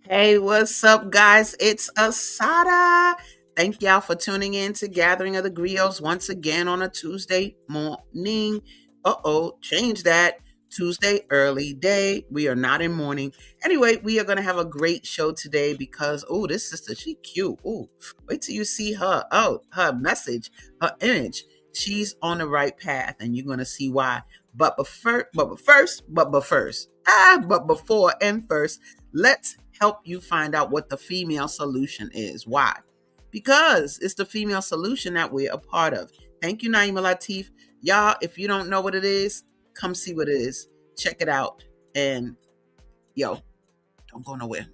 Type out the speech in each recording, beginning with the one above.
Hey, what's up, guys? It's Asada. Thank y'all for tuning in to Gathering of the Griots once again on a Tuesday morning. Change that. Tuesday early day. We are not in morning. Anyway, we are going to have a great show today because, this sister, she cute. Wait till you see her. Oh, her message, her image. She's on the right path, and you're going to see why. But before and first, let's help you find out what the female solution is. Why? Because it's the female solution that we're a part of. Thank you, Naima Latif. Y'all, if you don't know what it is, come see what it is. Check it out. And yo, don't go nowhere.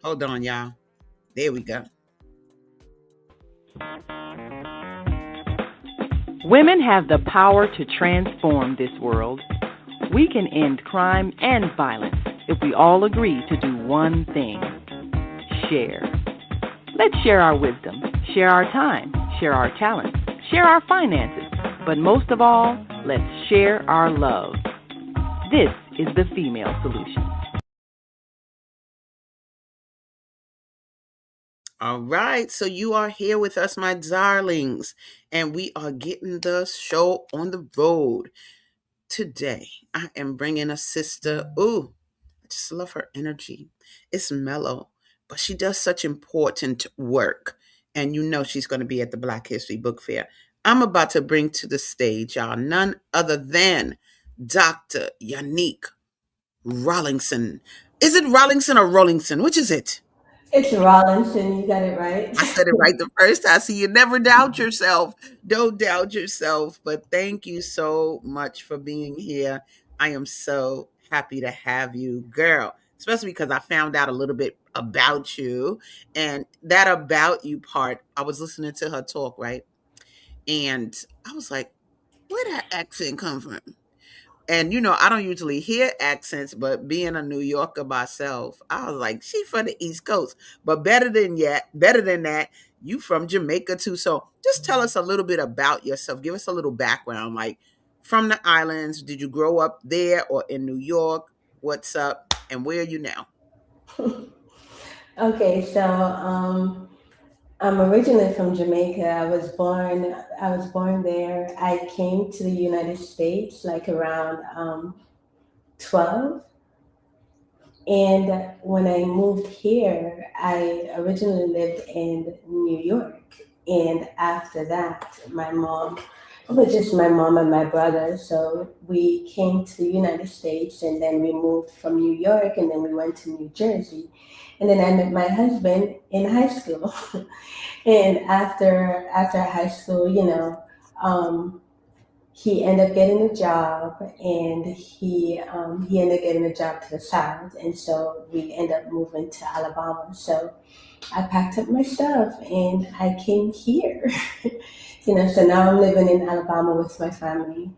Hold on, y'all. There we go. Women have the power to transform this world. We can end crime and violence if we all agree to do one thing: share. Let's share our wisdom, share our time, share our talents, share our finances, but most of all, let's share our love. This is the female solution. All right, so you are here with us, my darlings, and we are getting the show on the road. Today, I am bringing a sister. Ooh, I just love her energy. It's mellow, but she does such important work. And you know she's going to be at the Black History Book Fair. I'm about to bring to the stage, y'all, none other than Dr. Yanique Rolingson. Is it Rolingson or Rollingson? Which is it? It's Rollinson. You got it right. I said it right the first time. So you never doubt yourself. Don't doubt yourself. But thank you so much for being here. I am so happy to have you, girl. Especially because I found out a little bit about you. And that about you part, I was listening to her talk, right? And I was like, where that accent come from? And I don't usually hear accents, but being a New Yorker myself, I was like, she from the East Coast. But better than that, you from Jamaica too. So just tell us a little bit about yourself. Give us a little background. Like from the islands, did you grow up there or in New York? What's up? And where are you now? Okay, so I'm originally from Jamaica. I was born there. I came to the United States like around 12. And when I moved here, I originally lived in New York. And after that, it was just my mom and my brother. So we came to the United States and then we moved from New York and then we went to New Jersey. And then I met my husband in high school. And after high school, um, he ended up getting a job, and he ended up getting a job to the south, and so we ended up moving to Alabama. So I packed up my stuff and I came here. So now I'm living in Alabama with my family.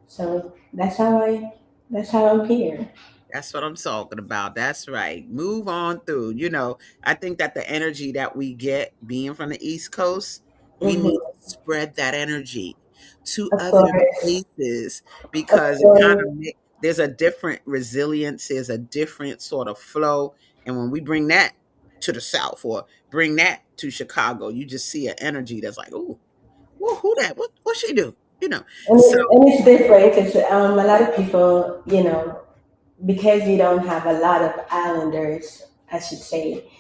So that's how I'm here. That's what I'm talking about. That's right. Move on through. I think that the energy that we get being from the East Coast, we need Hmm. to spread that energy to Of other course, places of because it kind of course. there's a different resilience, there's a different sort of flow. And when we bring that to the South or bring that to Chicago, you just see an energy that's like, oh, who that? What she do? You know. So And it's different because a lot of people, because we don't have a lot of islanders, I should say,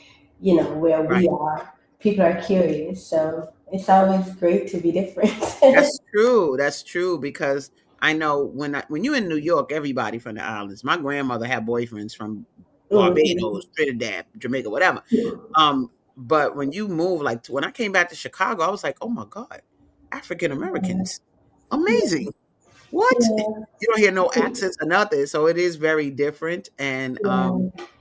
where right. we are, people are curious. So it's always great to be different. That's true. That's true because I know when you're in New York, everybody from the islands. My grandmother had boyfriends from Hmm. Barbados, Trinidad, Jamaica, whatever. But when you move, like when I came back to Chicago, I was like, oh my God, African Americans, amazing. What? Yeah, You don't hear no accents or nothing, so it is very different, and yeah.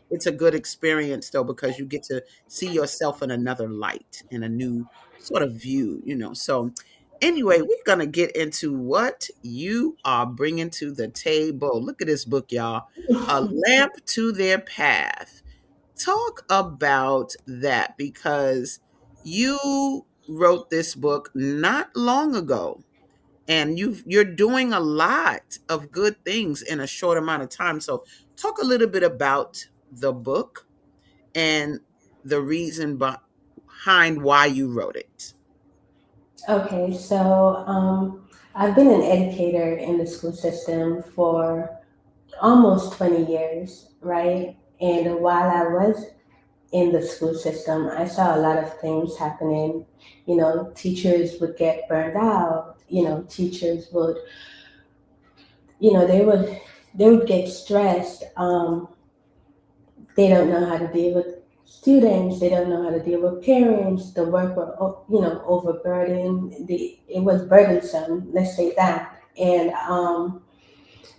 it's a good experience though because you get to see yourself in another light, in a new sort of view. So, anyway, we're gonna get into what you are bringing to the table. Look at this book, y'all. A lamp to their path. Talk about that because you wrote this book not long ago and you're doing a lot of good things in a short amount of time. So talk a little bit about the book and the reason behind why you wrote it. Okay, so I've been an educator in the school system for almost 20 years, right? And while I was in the school system, I saw a lot of things happening. Teachers would get burned out. Teachers would, they would get stressed. They don't know how to deal with students. They don't know how to deal with parents. The work were, overburdened. It was burdensome. Let's say that. And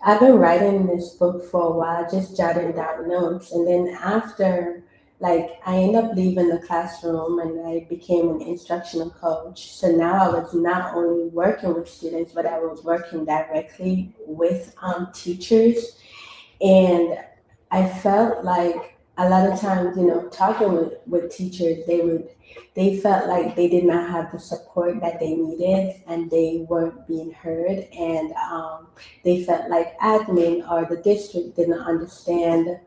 I've been writing this book for a while, just jotting down notes. And then after, like, I ended up leaving the classroom and I became an instructional coach. So now I was not only working with students, but I was working directly with teachers. And I felt like a lot of times, talking with teachers, they felt like they did not have the support that they needed and they weren't being heard. And they felt like admin or the district didn't understand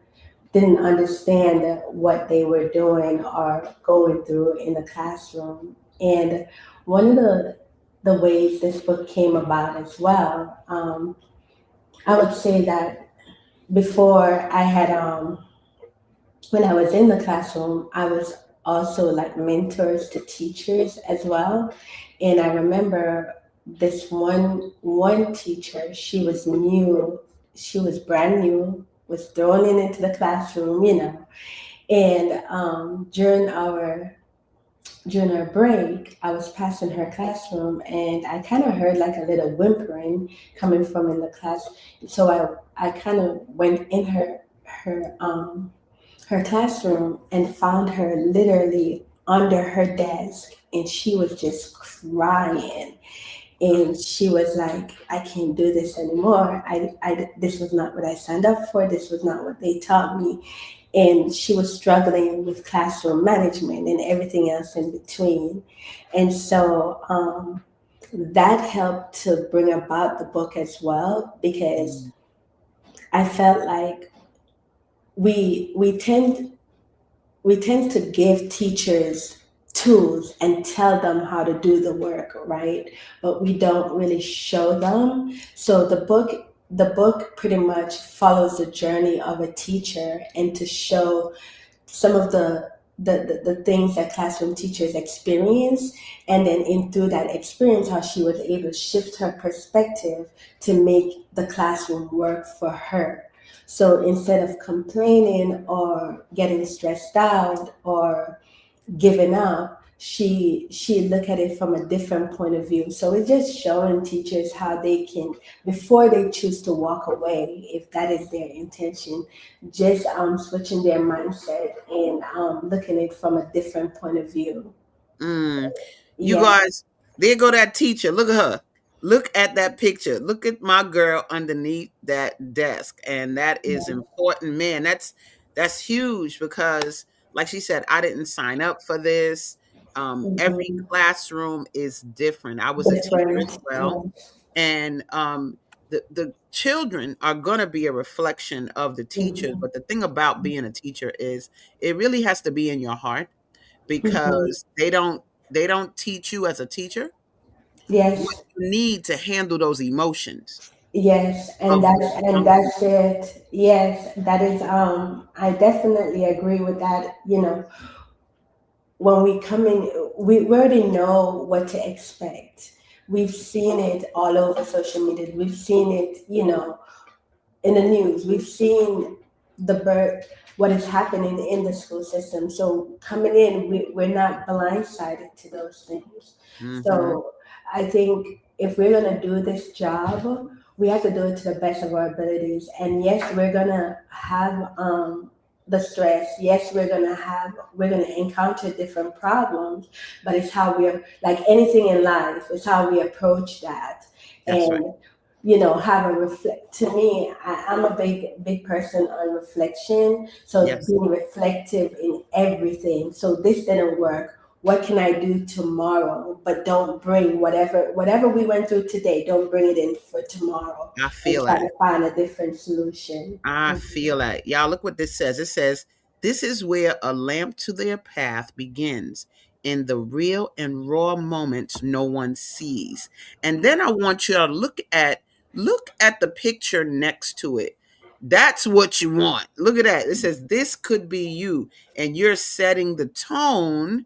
what they were doing or going through in the classroom. And one of the ways this book came about as well, I would say that before I had when I was in the classroom, I was also like mentors to teachers as well. And I remember this one teacher, she was new, she was brand new, was thrown into the classroom, And during our break, I was passing her classroom, and I kind of heard like a little whimpering coming from in the class. So I kind of went in her classroom and found her literally under her desk, and she was just crying. And she was like, I can't do this anymore. This was not what I signed up for. This was not what they taught me. And she was struggling with classroom management and everything else in between. And so that helped to bring about the book as well, because Mm. I felt like we we tend we tend to give teachers tools and tell them how to do the work, right? But we don't really show them. So the book pretty much follows the journey of a teacher, and to show some of the things that classroom teachers experience, and then in through that experience how she was able to shift her perspective to make the classroom work for her. So instead of complaining or getting stressed out or giving up, she look at it from a different point of view. So it's just showing teachers how they can, before they choose to walk away, if that is their intention, just switching their mindset and looking at it from a different point of view. Mm. You Yeah. guys, there go that teacher. Look at her. Look at that picture. Look at my girl underneath that desk. And that is Yeah. important, man. That's huge because like she said, I didn't sign up for this. Every Hmm. classroom is different. I was a teacher as Different. well. Yes. And the children are going to be a reflection of the teachers. Hmm. But the thing about being a teacher is it really has to be in your heart Hmm. because they don't teach you as a teacher what Yes. you need to handle those emotions Yes, and of that's what's and coming. that's it. Yes, that is I definitely agree with that. When we come in, we already know what to expect. We've seen it all over social media. We've seen it, in the news. We've seen what is happening in the school system. So coming in, we're not blindsided to those things. Mhm. So I think if we're gonna do this job, we have to do it to the best of our abilities. And yes, we're gonna have the stress. Yes, we're gonna encounter different problems, but it's how we're like anything in life. It's how we approach that. That's right. And have a reflect. To me, I'm a big person on reflection. So Yes. being reflective in everything. So this didn't work. what can I do tomorrow, but don't bring whatever we went through today, don't bring it in for tomorrow, I and feel try that. to find a different solution. I feel that. Y'all, look what this says. It says, this is where a lamp to their path begins, in the real and raw moments no one sees. And then I want you to look at the picture next to it. That's what you want. Look at that. It says, this could be you. And you're setting the tone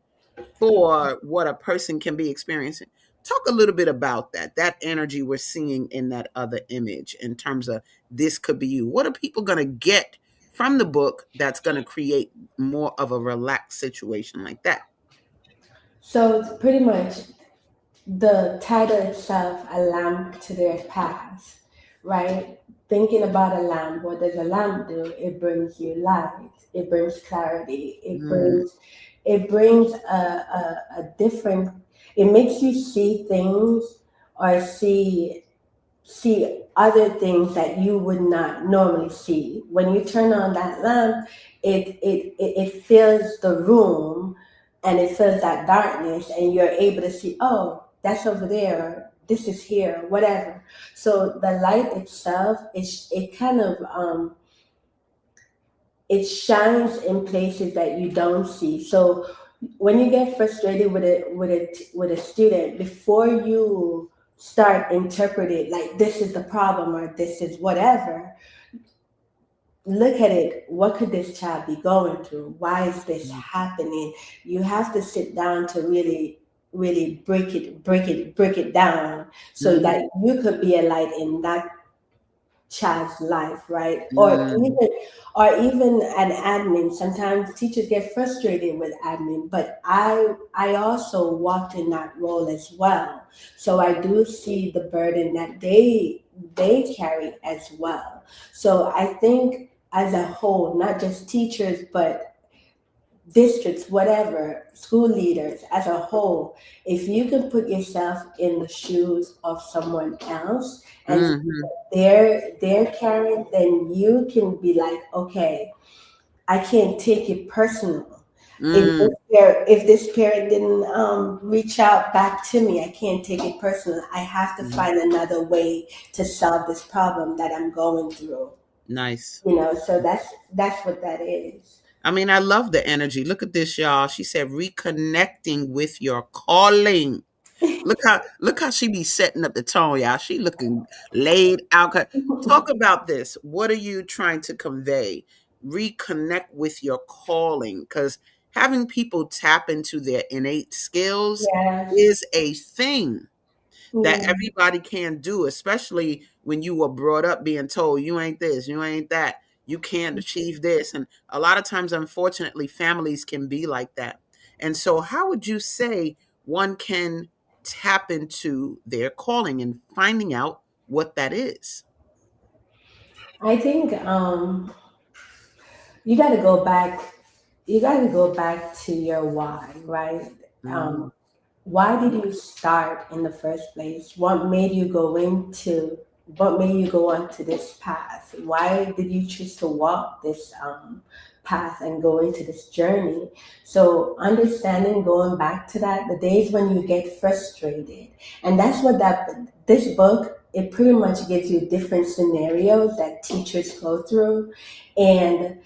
for what a person can be experiencing. Talk a little bit about that energy we're seeing in that other image in terms of this could be you. What are people going to get from the book that's going to create more of a relaxed situation like that? So pretty much the title itself, a lamp to their path, right? Thinking about a lamp, what does a lamp do? It brings you light, it brings clarity, Mm, it brings a different, it makes you see things, or see other things that you would not normally see. When you turn on that lamp, it fills the room, and it fills that darkness, and you're able to see, oh, that's over there, or this is here, whatever. So the light itself is, it kind of it shines in places that you don't see. So when you get frustrated with a student, before you start interpreting like this is the problem or this is whatever, look at it. What could this child be going through? Why is this mm, happening? You have to sit down to really break it down, so mm, that you could be a light in that child's life, right? mm, Or even an admin. Sometimes teachers get frustrated with admin, but I also walked in that role as well. So I do see the burden that they carry as well. So I think as a whole, not just teachers, but districts, whatever, school leaders as a whole, if you can put yourself in the shoes of someone else and mhm, they're carrying, then you can be like, okay, I can't take it personal. mm, If this parent didn't reach out back to me, I can't take it personal. I have to mm. find another way to solve this problem that I'm going through. Nice. So that's what that is. I mean, I love the energy. Look at this, y'all. She said, reconnecting with your calling. Look how she be setting up the tone, y'all. She looking laid out. Talk about this. What are you trying to convey? Reconnect with your calling, because having people tap into their innate skills Yes. is a thing that Yeah. everybody can do, especially when you were brought up being told you ain't this, you ain't that, you can't achieve this. And a lot of times, unfortunately, families can be like that. And so, how would you say one can tap into their calling and finding out what that is? I think you got to go back. You got to go back to your why, right? Mm, Um, why did you start in the first place? What made you go into? What made you go onto this path? Why did you choose to walk this path and go into this journey? So understanding, going back to that, the days when you get frustrated, and that's what that this book, it pretty much gives you different scenarios that teachers go through, and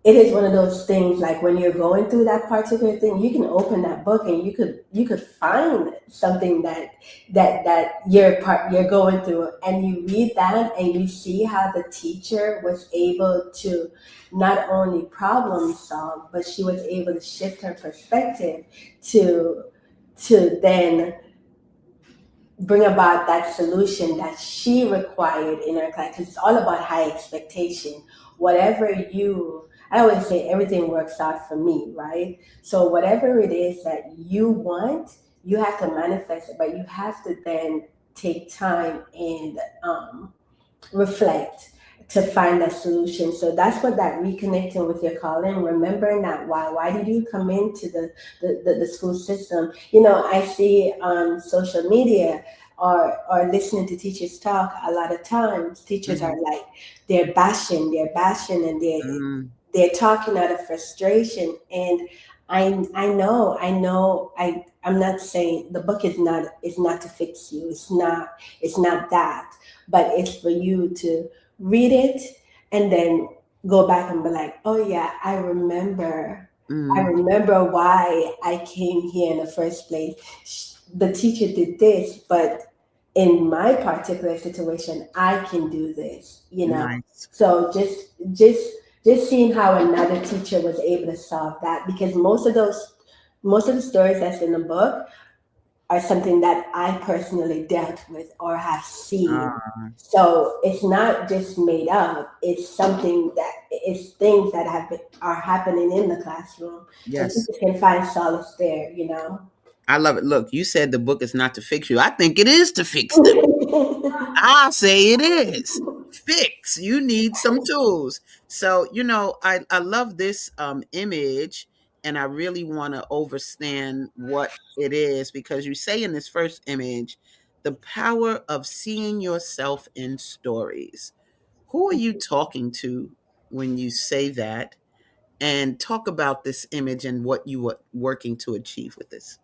it is one of those things, like when you're going through that particular thing, you can open that book and you could find something that you're going through, and you read that and you see how the teacher was able to not only problem solve, but she was able to shift her perspective to then bring about that solution that she required in her class. Because it's all about high expectation. Whatever I always say everything works out for me, right? So whatever it is that you want, you have to manifest it, but you have to then take time and reflect to find a solution. So that's what that reconnecting with your calling, remembering that why did you come into the school system? I see on social media, or listening to teachers talk, a lot of times teachers are mhm, like, they're bashing, and they're mm, they're talking out of frustration. And I'm not saying the book is not to fix you. It's not that. But it's for you to read it and then go back and be like, oh yeah, I Mm, remember why I came here in the first place. The teacher did this, but in my particular situation, I can do this, you know. nice. So just seeing how another teacher was able to solve that, because most of the stories that's in the book are something that I personally dealt with or have seen. Ah, So it's not just made up. It's something that it's things that are happening in the classroom, and yes. teachers can find solace there. You know. I love it. Look, you said the book is not to fix you. I think it is to fix them. I'll say it is. Fix. You need some tools. So, I love this image, and I really want to understand what it is, because you say in this first image, the power of seeing yourself in stories. Who are you talking to when you say that? And talk about this image and what you were working to achieve with this.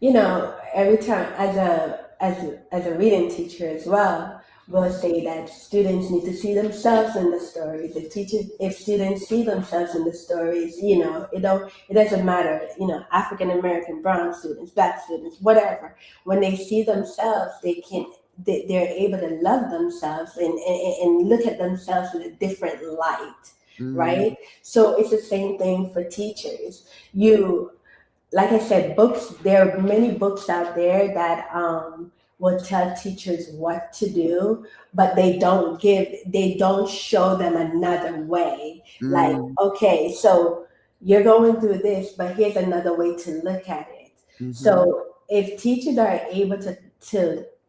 You know, every time as a reading teacher as well, we'll say that students need to see themselves in the stories. If students see themselves in the stories, you know, it doesn't matter. You know, African American, brown students, black students, whatever. When they see themselves, they're able to love themselves and look at themselves in a different light, Mm, right? So it's the same thing for teachers. You like I said, books, there are many books out there that will tell teachers what to do, but they don't show them another way. Like, mm, okay, so you're going through this, but here's another way to look at it. mhm, So if teachers are able to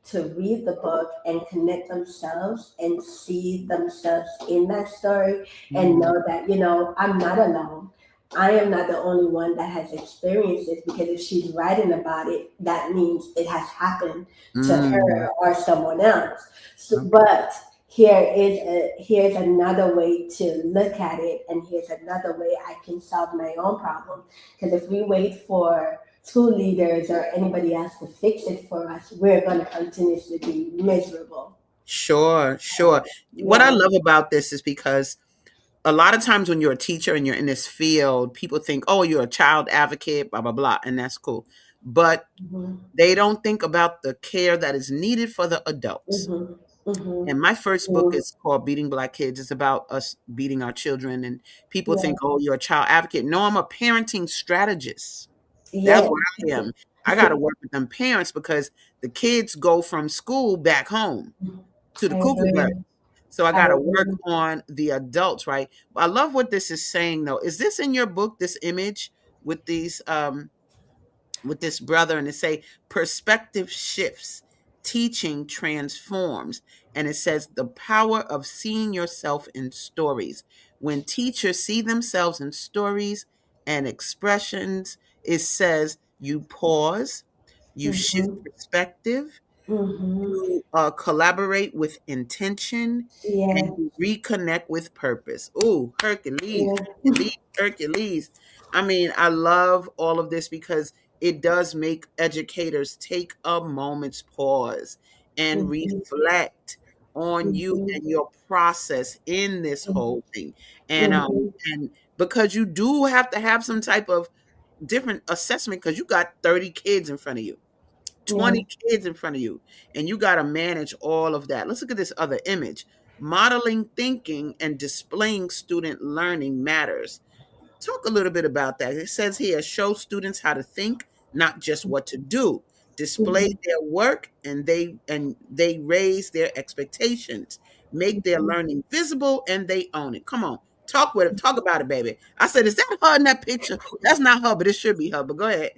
to read the book and connect themselves and see themselves in that story and mhm, know that, you know, I'm not alone. I am not the only one that has experienced this, because if she's writing about it, that means it has happened to mm. her or someone else. So, Okay. but here's another way to look at it, and here's another way I can solve my own problem. Because if we wait for school leaders or anybody else to fix it for us, we're going to continuously be miserable. Sure, sure. What I Yeah. love about this is because a lot of times when you're a teacher and you're in this field, people think, "Oh, you're a child advocate, blah blah blah," and that's cool. But Hmm. they don't think about the care that is needed for the adults. Hmm. Hmm. And my first book is called Beating Black Kids. It's about us beating our children, and people Yeah. think, "Oh, you're a child advocate." No, I'm a parenting strategist. That's Yeah. what I am. I got to work with them parents because the kids go from school back home to the I cuckoo bird. agree. So I I got to work agree. on the adults, right? I love what this is saying, though. Is this in your book? This image with these with this brother, and it say perspective shifts, teaching transforms, and it says the power of seeing yourself in stories. When teachers see themselves in stories and expressions, it says you pause, you shift Mhm. perspective, Mhm. you collaborate with intention, and Yeah. you reconnect with purpose. Ooh, Hercules, Yeah. Hercules, Hercules. I mean, I love all of this because it does make educators take a moment's pause and Mhm. reflect on you Mhm. and your process in this whole thing. Mhm. And because you do have to have some type of different assessment, because you got 30 kids in front of you, Yeah. 20 kids in front of you, and you got to manage all of that. Let's look at this other image. Modeling thinking and displaying student learning matters. Talk a little bit about that. It says here, show students how to think, not just what to do. Display Mhm. their work, and they raise their expectations. Make their Mhm. learning visible, and they own it. Come on. Talk with it. Talk about it, baby. I said, is that her in that picture? That's not her, but it should be her. But go ahead.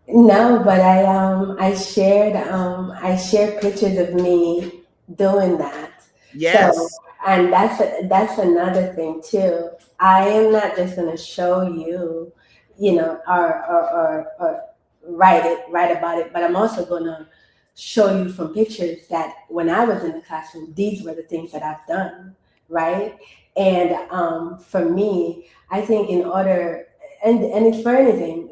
No, but I shared pictures of me doing that. So, Yes. and that's another thing too. I am not just gonna show you, you know, or write about it, but I'm also gonna show you from pictures that when I was in the classroom, these were the things that I've done, right? And for me, I think in order. and it's for anything,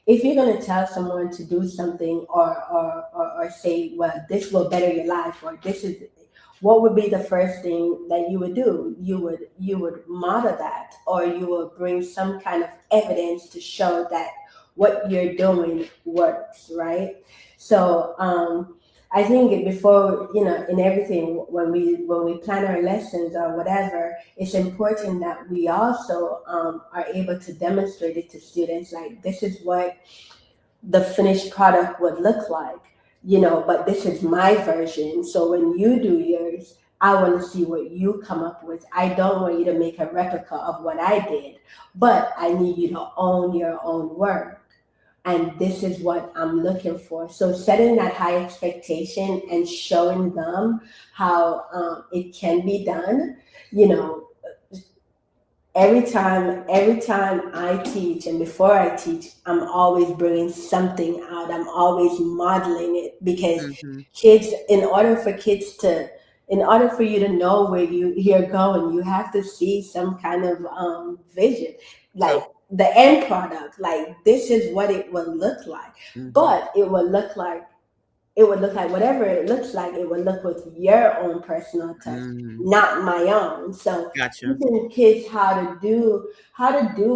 if you're going to tell someone to do something, or say, well, this will better your life, or this is what would be the first thing that you would do? You would model that, or you will bring some kind of evidence to show that what you're doing works, right? So I think before, in everything, when we plan our lessons or whatever, it's important that we also are able to demonstrate it to students, like, this is what the finished product would look like, but this is my version. So when you do yours, I want to see what you come up with. I don't want you to make a replica of what I did, but I need you to own your own work. And this is what I'm looking for. So setting that high expectation and showing them how it can be done, you know, every time I teach, and before I teach, I'm always bringing something out. I'm always modeling it, because Mm-hmm. kids, in order for you to know where you're going, you have to see some kind of vision, like So, the end product, like, this is what it will look like. mm-hmm. But it would look like whatever it looks like, it would look with your own personal touch, Mm, not my own. So gotcha. teaching kids how to do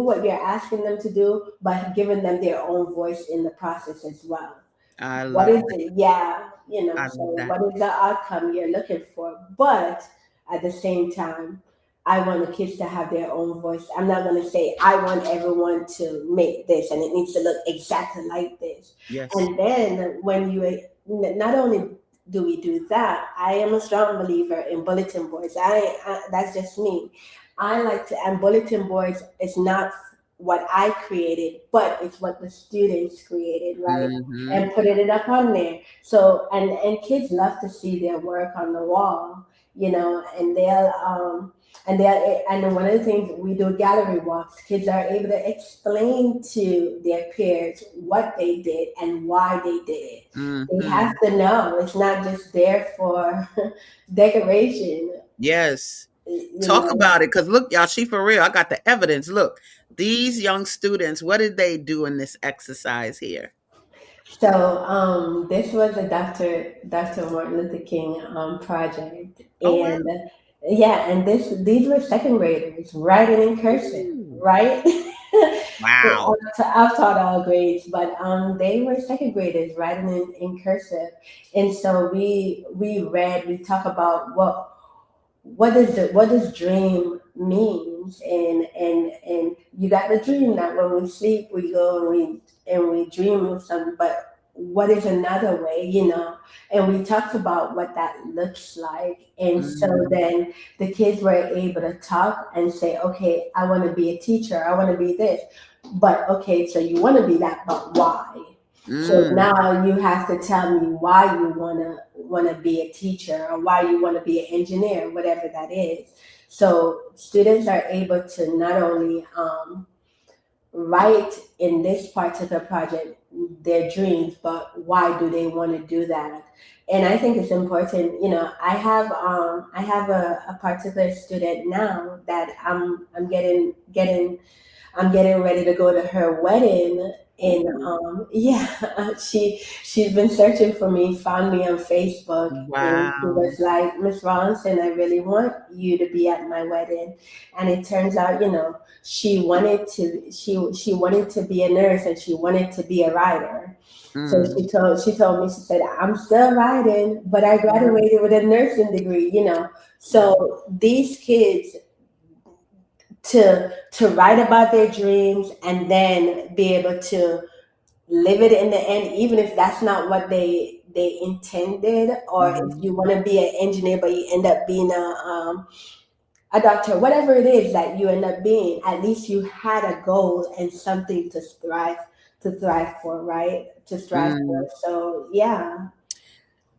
what you're asking them to do, but giving them their own voice in the process as well. I What love is that. it? Yeah, I so love that. what is the outcome you're looking for? But at the same time, I want the kids to have their own voice. I'm not going to say, I want everyone to make this and it needs to look exactly like this. Yes. And then not only do we do that, I am a strong believer in bulletin boards. That's just me. And bulletin boards is not what I created, but it's what the students created, right? Mm-hmm. And putting it up on there. So, and kids love to see their work on the wall, and one of the things we do, gallery walks. Kids are able to explain to their peers what they did and why they did it. They Mm-hmm. have to know. It's not just there for decoration, Yes. you Talk know. about it. Because look, y'all, she for real. I got the evidence. Look, these young students, what did they do in this exercise here? So this was a Dr. Martin Luther King project, Oh, wow. and yeah, and these were second graders writing in cursive, Ooh. right? Wow. I've taught all grades, but they were second graders writing in cursive, and so we talk about what does dream means, and you got the dream that when we sleep we go and we dream of something, but what is another way, and we talked about what that looks like. And so Mm, then the kids were able to talk and say, okay, I want to be a teacher, I want to be this, but okay, so you want to be that, but why? So mm, now you have to tell me why you wanna be a teacher, or why you want to be an engineer, whatever that is. So students are able to not only write in this particular project their dreams, but why do they want to do that? And I think it's important. I have a particular student now that I'm getting ready to go to her wedding. And ooh, yeah, she's been searching for me, found me on Facebook, and she wow. was like, Miss Rollinson, I really want you to be at my wedding. And it turns out, she wanted to be a nurse, and she wanted to be a writer. So Mm, she told me, she said, I'm still writing, but I wow. graduated with a nursing degree. Wow. So these kids, to write about their dreams and then be able to live it in the end, even if that's not what they intended, or if Mhm. you want to be an engineer but you end up being a doctor, whatever it is that you end up being, at least you had a goal and something to thrive for, right? To strive for. Mm. So yeah.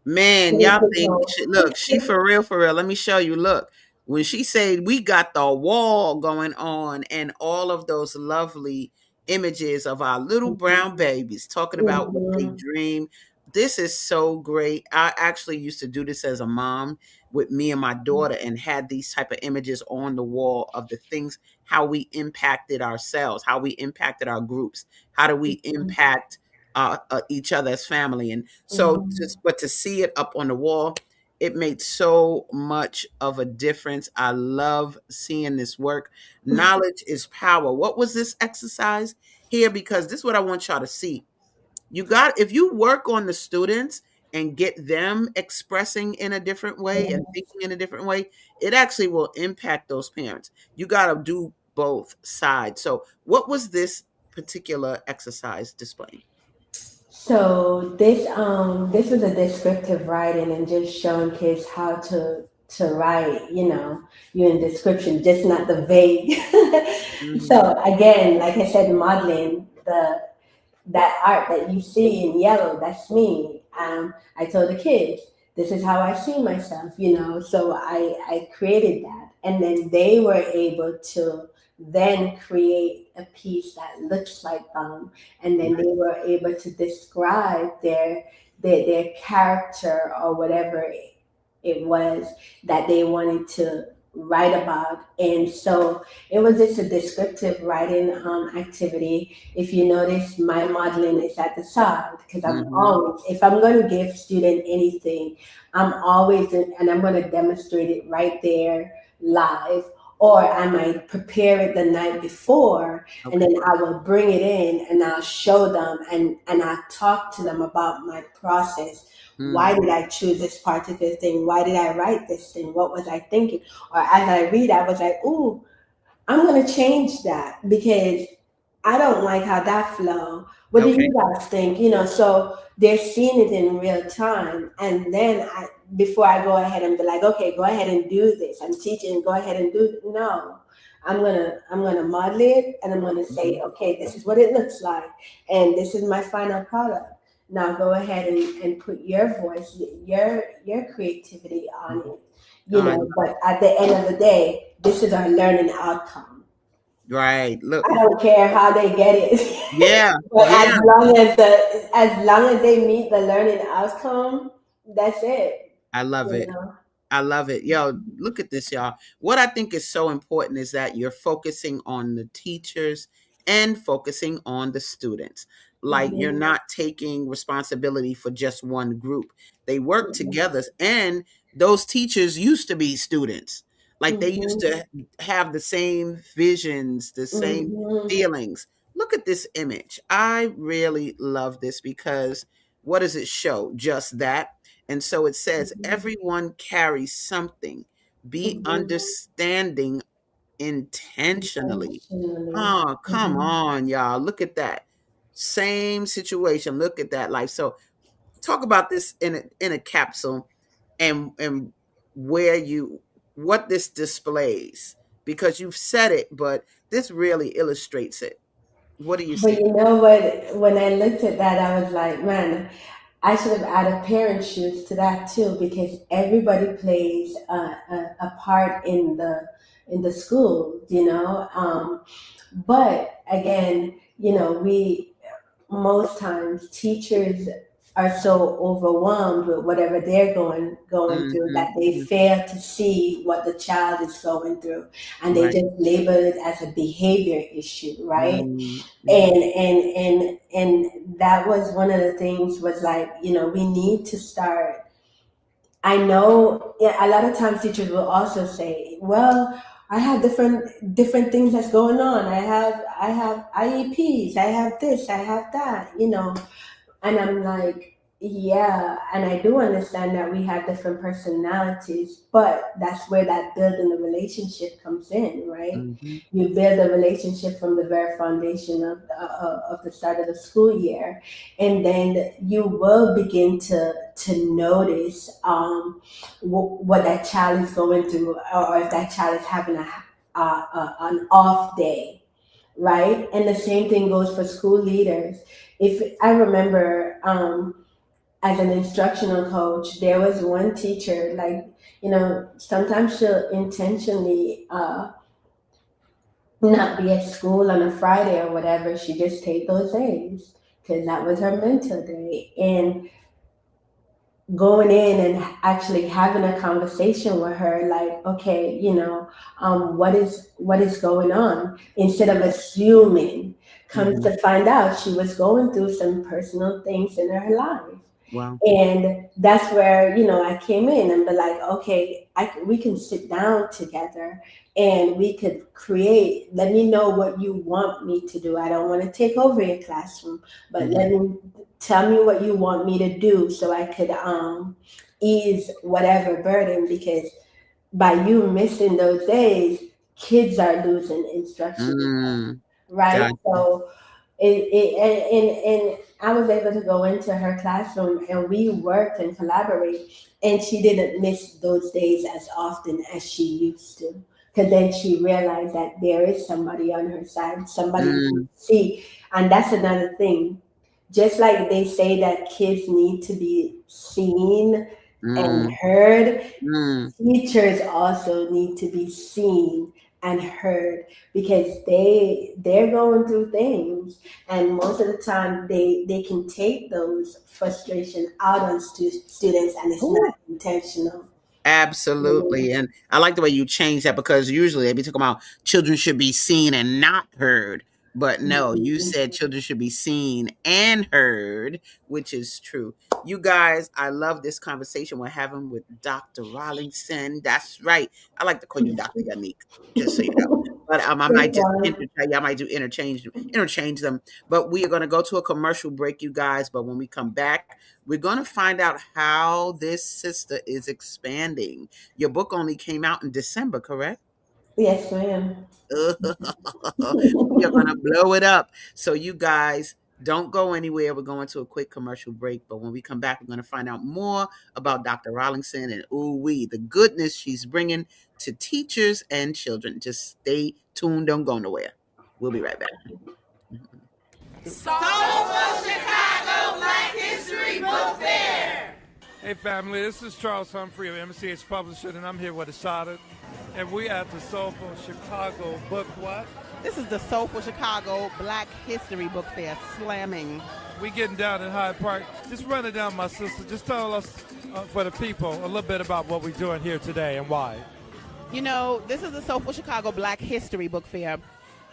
Man, Pretty y'all think cool. look, she for real, for real. Let me show you. Look, when she said we got the wall going on and all of those lovely images of our little brown babies talking about what they Mhm. dream. This is so great. I actually used to do this as a mom with me and my daughter, and had these type of images on the wall of the things, how we impacted ourselves, how we impacted our groups, how do we Mhm. impact each other as family. And so Mhm. just, but to see it up on the wall, it made so much of a difference. I love seeing this work. Knowledge is power. What was this exercise here? Because this is what I want y'all to see. You got, if you work on the students and get them expressing in a different way and thinking in a different way, it actually will impact those parents. You got to do both sides. So what was this particular exercise displaying? So this was a descriptive writing and just showing kids how to write, you in description, just not the vague. Hmm. So again, like I said, modeling that art that you see in yellow, that's me. I told the kids, this is how I see myself, So I created that. And then they were able to then create a piece that looks like them. And then they were able to describe their character or whatever it was that they wanted to write about. And so it was just a descriptive writing activity. If you notice, my modeling is at the side because I'm Hmm. always, if I'm going to give student anything, I'm always and I'm going to demonstrate it right there live. Or I might prepare it the night before, and Okay. then I will bring it in and I'll show them, and I'll talk to them about my process. Why Hmm. did I choose this particular thing? Why did I write this thing? What was I thinking? Or as I read, I was like, ooh, I'm gonna change that because I don't like how that flow. What do Okay. you guys think? So they're seeing it in real time, and then before I go ahead and be like, okay, go ahead and do this. I'm teaching. Go ahead and do. No, I'm gonna model it, and I'm gonna say, Hmm. okay, this is what it looks like, and this is my final product. Now go ahead and put your voice, your creativity on Hmm. it. I, But at the end of the day, this is our learning outcome. right. Look. I don't care how they get it, Yeah. but Yeah. as long as they meet the learning outcome, that's it. I love You it. know. I love it. Yo, look at this, y'all. What I think is so important is that you're focusing on the teachers and focusing on the students. Like you're Mhm, not taking responsibility for just one group. They work mhm, together, and those teachers used to be students. Like they used mhm, to have the same visions, the same mhm, feelings. Look at this image. I really love this because what does it show? Just that. And so it says, mhm, everyone carries something. Be mhm. understanding intentionally. Intentionally. Oh, come Mhm. on, y'all. Look at that. Same situation. Look at that life. So talk about this in a capsule, and where you, what this displays, because you've said it, but this really illustrates it. What do you But see? you know what? When I looked at that, I was like, man, I should have added parent shoes to that too, because everybody plays a part in the school, But again, we most times teachers are so overwhelmed with whatever they're going through that they Hmm. fail to see what the child is going through, and they Right. just label it as a behavior issue, right? Hmm. And that was one of the things, was like, we need to start. I know, yeah, a lot of times teachers will also say, well, I have different things that's going on. I have IEPs, I have this, I have that, and I'm like, yeah, and I do understand that we have different personalities, but that's where that building the relationship comes in, right? Hmm. You build a relationship from the very foundation of the start of the school year, and then you will begin to notice what that child is going through, or if that child is having an off day, right? And the same thing goes for school leaders. If I remember, as an instructional coach, there was one teacher, like, sometimes she'll intentionally not be at school on a Friday or whatever. She just take those days because that was her mental day. And going in and actually having a conversation with her, like, okay, what is going on, instead of assuming. Comes Hmm. to find out, she was going through some personal things in her life. Wow. And that's where, I came in and be like, okay, we can sit down together and we could create. Let me know what you want me to do. I don't want to take over your classroom, but Hmm. tell me what you want me to do so I could ease whatever burden, because by you missing those days, kids are losing instruction, Mm. right? Gotcha. So and I was able to go into her classroom and we worked and collaborate, and she didn't miss those days as often as she used to. Because then she realized that there is somebody on her side, somebody who Mm. see, and that's another thing. Just like they say that kids need to be seen and Mm. heard, Mm. teachers also need to be seen and heard, because they're going through things, and most of the time they can take those frustration out on students, and it's not Ooh. intentional. Mhm. Absolutely. And I like the way you change that, because usually they be talking about children should be seen and not heard. But no, you Mhm. said children should be seen and heard, which is true. You guys, I love this conversation we're having with Dr. Rolingson. That's right. I like to call you Dr. Yanique, just so you know. But I might It's just fun. I might do interchange them. But we are going to go to a commercial break, you guys. But when we come back, we're going to find out how this sister is expanding. Your book only came out in December, correct? Yes, ma'am. We are going to blow it up. So, you guys, don't go anywhere. We're going to a quick commercial break. But when we come back, we're going to find out more about Dr. Rollinson and the goodness she's bringing to teachers and children. Just stay tuned. Don't go nowhere. We'll be right back. Soulful Chicago Black History Book Fair. Hey family, this is Charles Humphrey of MCH Publishing, and I'm here with Ashada, and we at the Soulful Chicago Book what? This is the Soulful Chicago Black History Book Fair, slamming. We getting down in Hyde Park. Just run it down, my sister. Just tell us, for the people, a little bit about what we're doing here today and why. You know, this is the Soulful Chicago Black History Book Fair,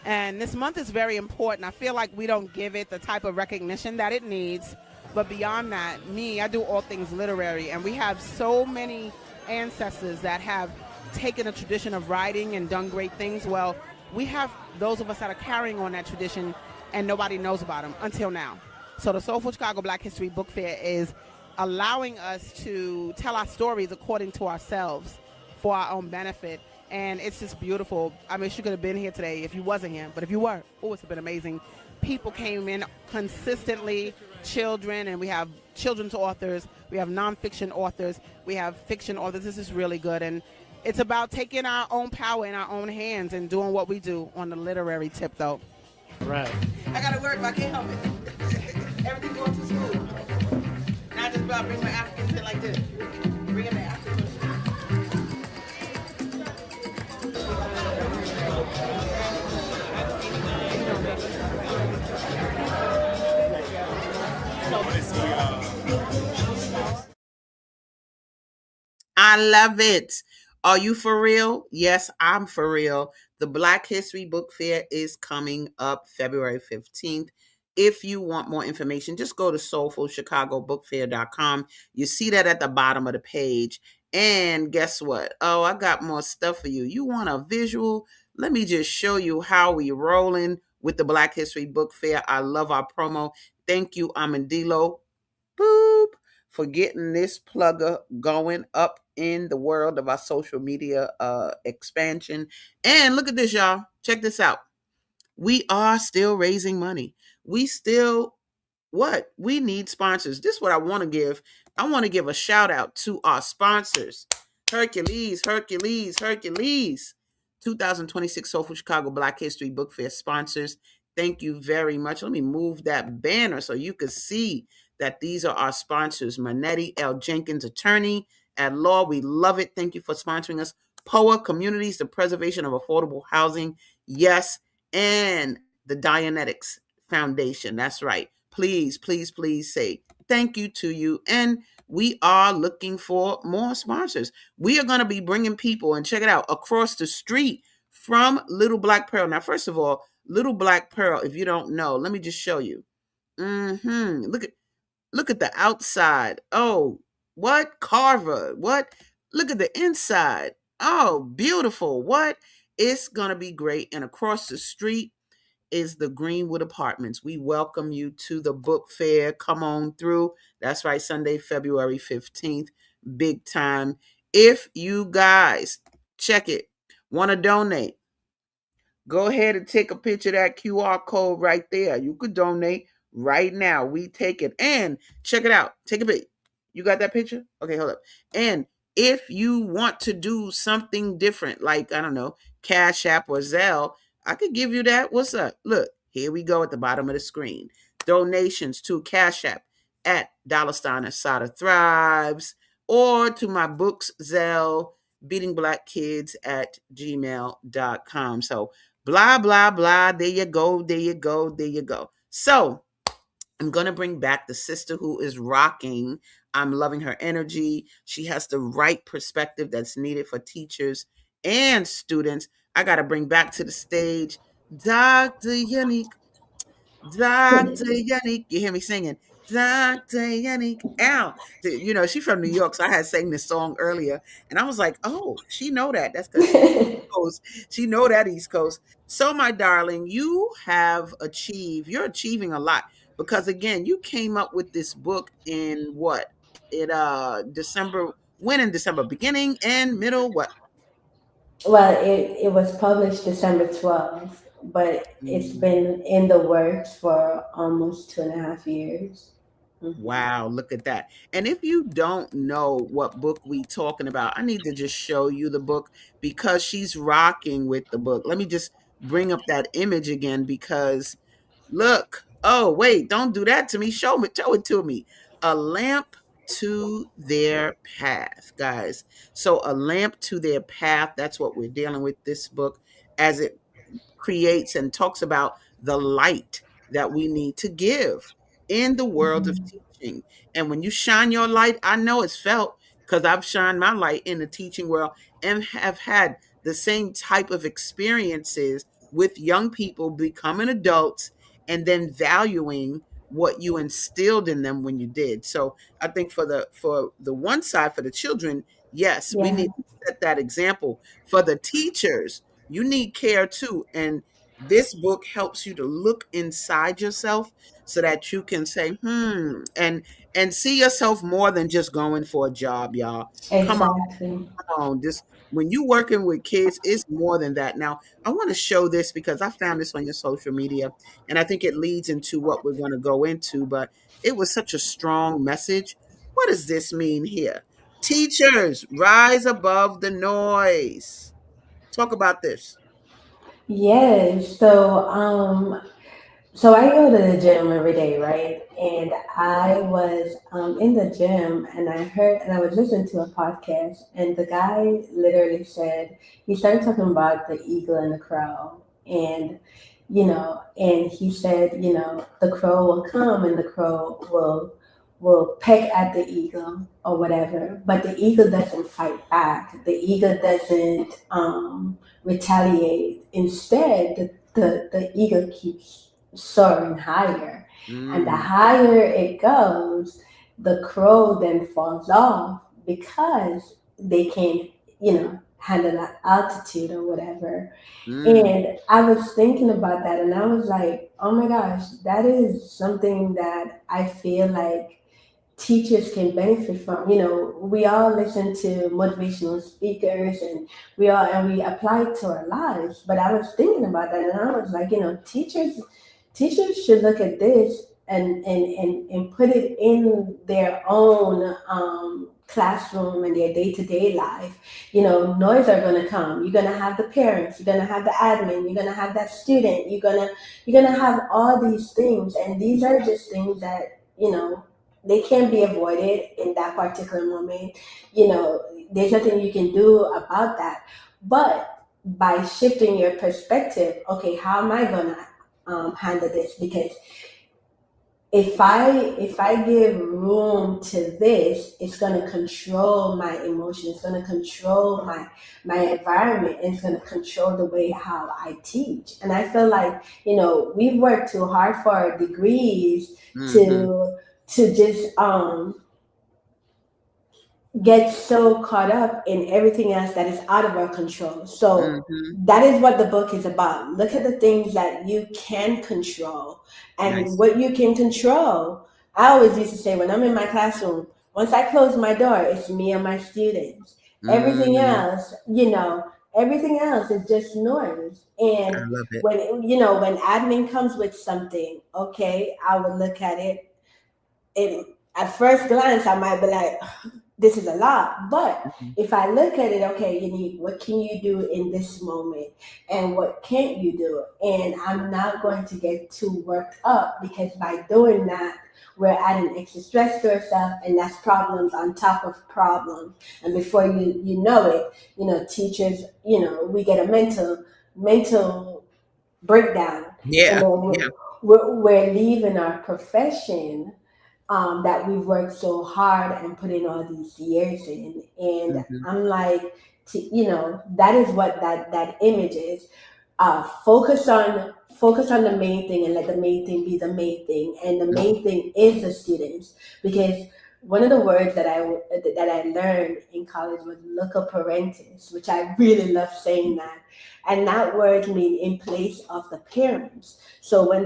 and this month is very important. I feel like we don't give it the type of recognition that it needs. But beyond that, I do all things literary, and we have so many ancestors that have taken a tradition of writing and done great things. Well, we have those of us that are carrying on that tradition, and nobody knows about them until now. So the Soulful Chicago Black History Book Fair is allowing us to tell our stories according to ourselves for our own benefit. And it's just beautiful. I mean, she could have been here today if you wasn't here, but if you were, it's been amazing. People came in consistently, children, and we have children's authors, we have nonfiction authors, we have fiction authors. This is really good, and it's about taking our own power in our own hands and doing what we do on the literary tip, though. Right. I gotta work, but I can't help it. Everything going to school. And I just about bring my African shit like this. Bring it back. I love it. Are you for real? Yes, I'm for real. The Black History Book Fair is coming up February 15th. If you want more information, just go to soulfulchicagobookfair.com. You see that at the bottom of the page. And guess what? Oh, I got more stuff for you. You want a visual? Let me just show you how we rolling with the Black History Book Fair. I love our promo. Thank you, Amandilo. Boop, for getting this plugger going up in the world of our social media expansion. And look at this, y'all. Check this out. We are still raising money. We still what? We need sponsors. This is what I want to give. I want to give a shout out to our sponsors. Hercules, Hercules, Hercules. 2026 Soulful Chicago Black History Book Fair sponsors. Thank you very much. Let me move that banner so you can see that these are our sponsors. Manetti L. Jenkins, attorney at law. We love it. Thank you for sponsoring us. POA Communities, the preservation of affordable housing. Yes. And the Dianetics Foundation. That's right. Please, please, please say thank you to you. And we are looking for more sponsors. We are going to be bringing people, and check it out, across the street from Little Black Pearl. Now, first of all, Little Black Pearl, if you don't know, let me just show you. Look at the outside. Oh, what Carver? What? Look at the inside. Oh, beautiful. What? It's gonna be great. And across the street is the Greenwood Apartments. We welcome you to the book fair. Come on through. That's right, Sunday, February 15th. Big time. If you guys check it, want to donate, go ahead and take a picture of that QR code right there. You could donate right now. We take it. And check it out. Take a pic. You got that picture? Okay, hold up. And if you want to do something different, like, I don't know, Cash App or Zelle, I could give you that. What's up? Look, here we go at the bottom of the screen. Donations to Cash App at $ Asada Thrives, or to my books, Zelle, Beating Black Kids at gmail.com. So blah, blah, blah. There you go. There you go. There you go. So I'm going to bring back the sister who is rocking. I'm loving her energy. She has the right perspective that's needed for teachers and students. I got to bring back to the stage Dr. Yanique. Dr. Yannick, you hear me singing, Dr. Yannick, Al. You know, she's from New York, so I had sang this song earlier, and I was like, oh, she know that. That's because she's East Coast. She know that East Coast. So, my darling, you're achieving a lot, because again, you came up with this book in what? December, when in December? Beginning and middle, what? Well, it was published December 12th, but it's Mm. been in the works for almost 2.5 years. Hmm. Wow, look at that. And if you don't know what book we talking about, I need to just show you the book, because she's rocking with the book. Let me just bring up that image again, because look. Oh, wait, don't do that to me. Show it to me. A lamp to their path, guys. So a lamp to their path, that's what we're dealing with this book, as it creates and talks about the light that we need to give in the world of Hmm. teaching. And when you shine your light, I know it's felt, because I've shined my light in the teaching world and have had the same type of experiences with young people becoming adults and then valuing what you instilled in them when you did. So I think for the one side, for the children, yes, we Yeah, need to set that example. For the teachers, you need care too. And this book helps you to look inside yourself, so that you can say, and see yourself more than just going for a job, y'all. Come exactly. on. Just when you working with kids, it's more than that. Now, I want to show this, because I found this on your social media, and I think it leads into what we're going to go into, but it was such a strong message. What does this mean here? Teachers, rise above the noise. Talk about this. Yes. So I go to the gym every day, right? And I was in the gym, and I was listening to a podcast, and the guy literally said, he started talking about the eagle and the crow. And he said, the crow will come and the crow will peck at the eagle or whatever, but the eagle doesn't fight back. The eagle doesn't retaliate. Instead, the eagle keeps soaring higher. And the Mm, higher it goes, the crow then falls off because they can't, handle that altitude or whatever. mm, And I was thinking about that, and I was like, oh my gosh, that is something that I feel like teachers can benefit from. We all listen to motivational speakers, and we apply it to our lives. But I was thinking about that, and I was like, teachers should look at this and put it in their own classroom and their day-to-day life. Noise are going to come. You're going to have the parents, you're going to have the admin, you're going to have that student, you're going to have all these things, and these are just things that they can't be avoided in that particular moment. There's nothing you can do about that. But by shifting your perspective, okay, how am I going to handle this? Because if I give room to this, it's gonna control my emotions, it's gonna control my environment, and it's gonna control the way how I teach. And I feel like, we've worked too hard for our degrees Mm-hmm. to just get so caught up in everything else that is out of our control. So Mm-hmm. that is what the book is about. Look at the things that you can control, and Nice. what you can control. I always used to say, when I'm in my classroom, once I close my door, it's me and my students. Everything Mm, else, everything else is just noise. I And love it. when admin comes with something, okay, I would look at it. It At first glance, I might be like, this is a lot. But Mhm. if I look at it, okay, Yanique, what can you do in this moment? And what can't you do? And I'm not going to get too worked up, because by doing that, we're adding extra stress to ourselves, and that's problems on top of problems. And before you know it, teachers, we get a mental breakdown, and Yeah, then yeah. we're leaving our profession, that we've worked so hard and put in all these years in. And Mhm. I'm like, that is what that image is. Focus on the main thing, and let the main thing be the main thing. And the Mhm. main thing is the students, because one of the words that I learned in college was "loca parentis," which I really love saying that. And that word means in place of the parents. So when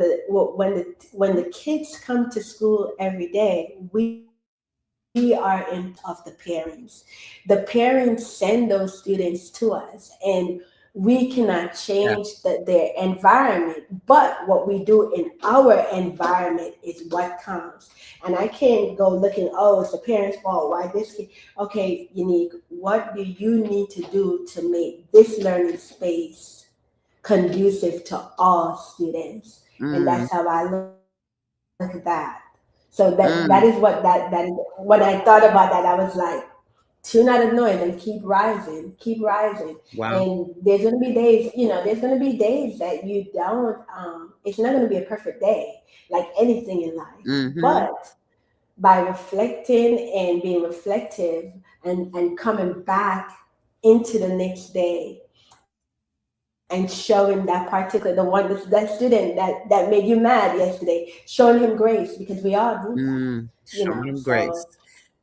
the kids come to school every day, we are in of the parents. The parents send those students to us, and we cannot change Yeah. their environment, but what we do in our environment is what counts. And I can't go looking, oh, it's the parents' fault. Why this kid? Okay, Unique, what do you need to do to make this learning space conducive to all students? And Mm, that's how I look at that. So that is what mm. that is. When I thought about that, I was like, tune out of noise and keep rising. Wow. And there's gonna be days, there's gonna be days that you don't. It's not gonna be a perfect day, like anything in life. Mhm. But by reflecting and being reflective, and coming back into the next day, and showing that particular, that student that made you mad yesterday, showing him grace, because we all do that, Show him so grace.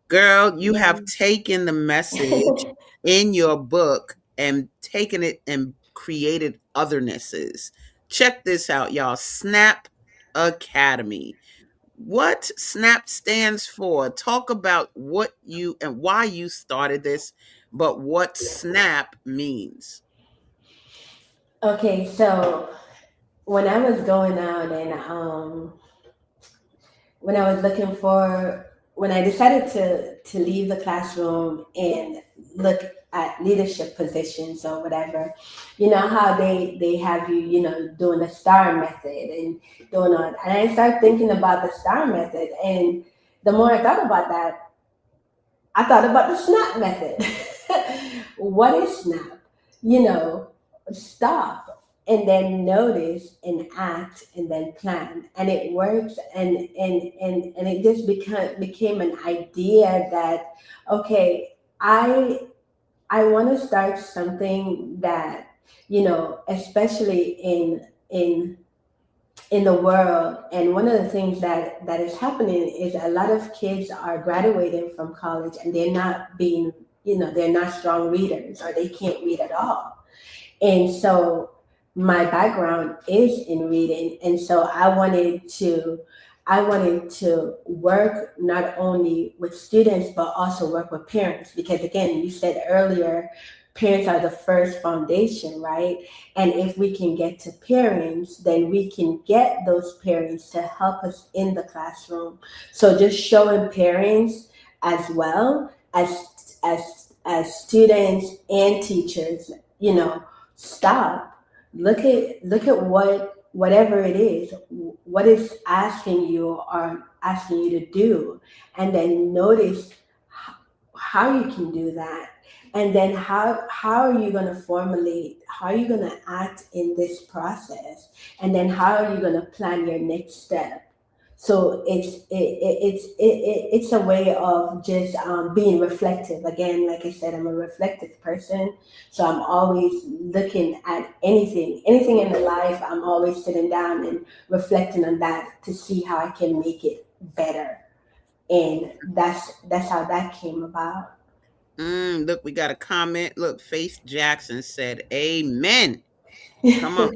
Girl, you yeah. have taken the message in your book and taken it and created othernesses. Check this out, y'all. Snap Academy. What SNAP stands for? Talk about what you and why you started this, but what SNAP means. Okay, so when I was going out, and when I was looking for, when I decided to leave the classroom and look at leadership positions or whatever, you know how they have you, doing the star method and doing on, and I started thinking about the star method, and the more I thought about that, I thought about the SNAP method. What is SNAP? You know, stop and then notice and act and then plan. And it works, and it just became an idea that, okay, I want to start something that, especially in the world. And one of the things that is happening is a lot of kids are graduating from college, and they're not being, they're not strong readers, or they can't read at all. And so my background is in reading, and so I wanted to work not only with students but also work with parents, because again, you said earlier, parents are the first foundation, right? And if we can get to parents, then we can get those parents to help us in the classroom. So just showing parents as well as students and teachers, stop, look at whatever it is, what is asking you or asking you to do, and then notice how you can do that. And then how are you going to formulate, how are you going to act in this process, and then how are you going to plan your next step. So it's a way of just being reflective. Again, like I said, I'm a reflective person, so I'm always looking at anything in the life. I'm always sitting down and reflecting on that to see how I can make it better, and that's how that came about. Look, we got a comment. Look, Faith Jackson said, "Amen." Come on.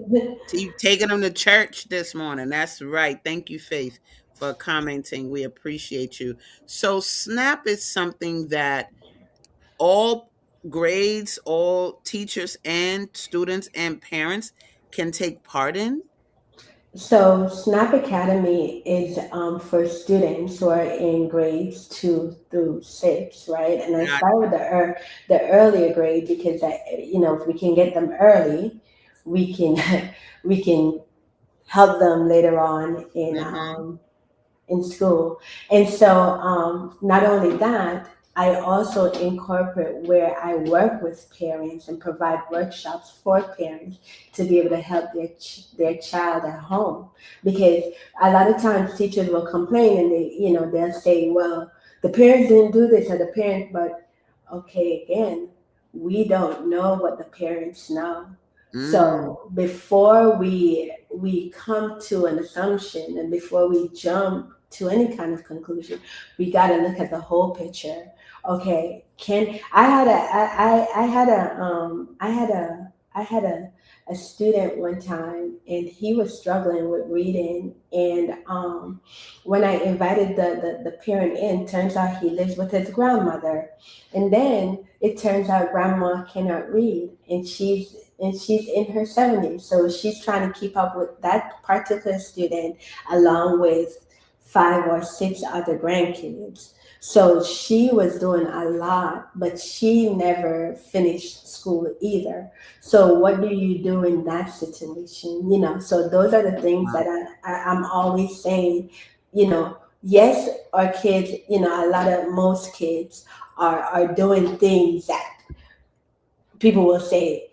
So you taking them to church this morning. That's right. Thank you, Faith, for commenting. We appreciate you. So SNAP is something that all grades, all teachers and students and parents can take part in. So SNAP Academy is for students who are in grades 2 through 6, right? And I Got start with the earlier grade because if we can get them early, we can we can help them later on Mm-hmm. in school. And so, not only that, I also incorporate where I work with parents and provide workshops for parents to be able to help their child at home. Because a lot of times teachers will complain and they'll say, well, the parents didn't do this or the parents, but okay, again, we don't know what the parents know. Mm, So before we come to an assumption and before we jump to any kind of conclusion, we got to look at the whole picture. Okay, can I had a student one time, and he was struggling with reading, and when I invited the parent in, turns out he lives with his grandmother, and then it turns out grandma cannot read, and she's in her 70s, so she's trying to keep up with that particular student along with 5 or 6 other grandkids. So she was doing a lot, but she never finished school either. So what do you do in that situation? So those are the things wow. that I'm always saying. Yes, our kids, most kids are doing things that people will say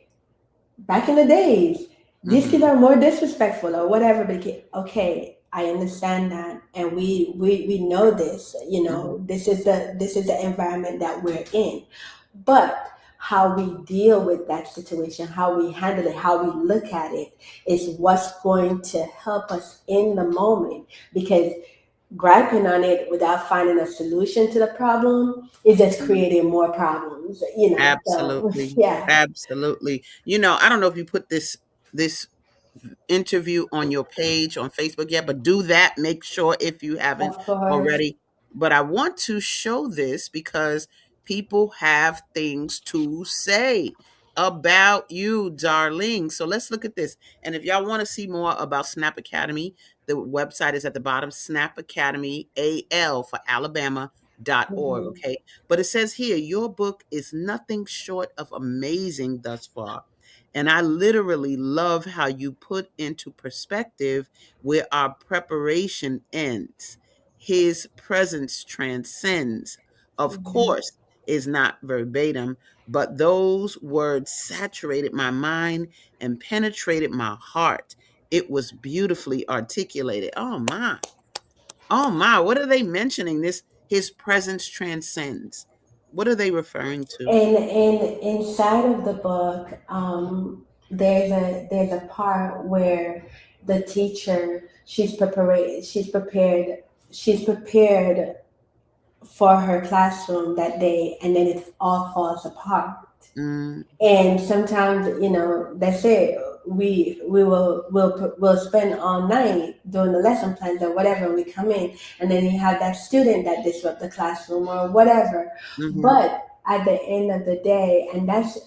back in the days, these kids Mm-hmm. are more disrespectful or whatever. But okay, I understand that, and we know this. Mm-hmm. This is the environment that we're in, but how we deal with that situation, how we handle it, how we look at it, is what's going to help us in the moment. Because griping on it without finding a solution to the problem is just Mm-hmm. creating more problems. So Absolutely. yeah. Absolutely. I don't know if you put this interview on your page on Facebook yet, but do that. Make sure if you haven't Of course. already. But I want to show this because people have things to say about you, darling. So let's look at this. And if y'all want to see more about Snap Academy, the website is at the bottom, Snap Academy, AL for Alabama.org. Mhm. Okay. But it says here, your book is nothing short of amazing thus far. And I literally love how you put into perspective where our preparation ends. His presence transcends. Of Mhm. course, is not verbatim, but those words saturated my mind and penetrated my heart. It was beautifully articulated. Oh my. Oh my. What are they mentioning? This his presence transcends. What are they referring to? And inside of the book, there's a part where the teacher she's prepared for her classroom that day, and then it all falls apart. Mm, And sometimes, that's it. We'll spend all night doing the lesson plans or whatever. We come in, and then you have that student that disrupt the classroom or whatever. mhm, But at the end of the day, and that's,